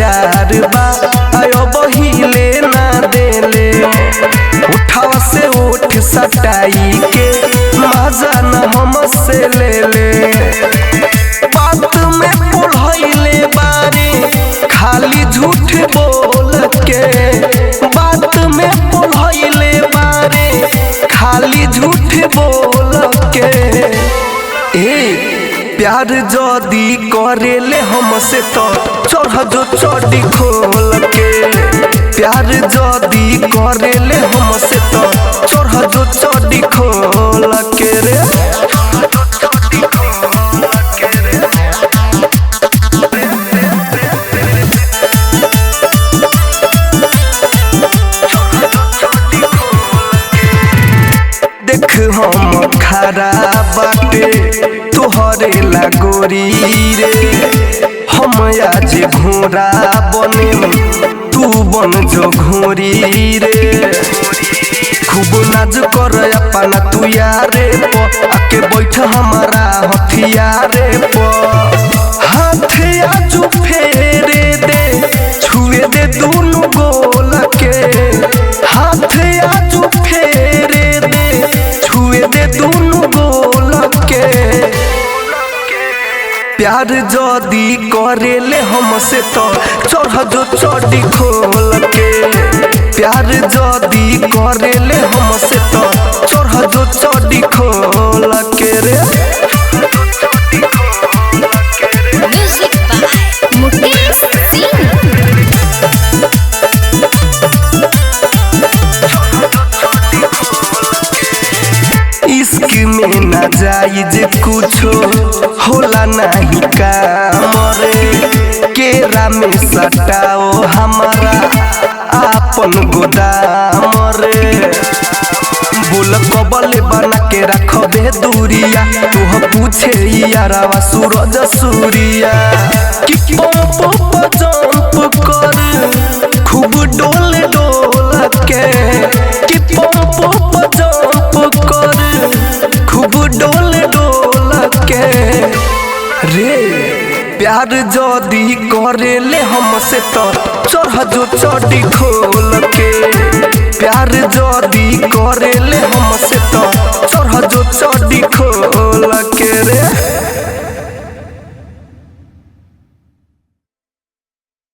प्यार बा आयो बहिले ना देले उठावा से उठ सटाई के मजा न हमसे ले ले बात में पढ़ाइले बारे खाली झूठ बोल के बात में पढ़ाइले बारे खाली झूठ बोल के प्यार जदी करेले हमसे तो चढ़ जो चढ़ी खोल के प्यार जदी करेले हमसे तो चढ़ जो चढ़ी खोल के रे देख हम खरा बाटे तोहरे लागोरी रे हम आज घोड़ा बने तू बन जो घोरी रे खूब नाज कर अपना तू यारे प आके बैठ हमारा हथियारे प हाथ आजू फेरे दे छुए दे दोनों गोल के हाथ आजू फेरे दे छुए दे दोनों गोल के प्यार जदी करेले हमसे तो चढ़ जो चढ़ी खोल के प्यार जदी करेले हमसे तो चढ़ जो चढ़ी खोल के रे म्यूजिक बाय मुकेश सिंह। इश्क में ना जायज कुछो होला नहीं काम रे केरा में सटाओ हमारा आपन गोदाम रे बोल कबले बना के रखबे दूरिया तू पूछे यारावा सूरज सूरिया कि पंप जंप कर खूब डोल डोल के कि पंप जंप कर खूब डोल डोल के रे प्यार जदी करेले हमसे तो चढ़ जो चढ़ी खोल के प्यार जदी करे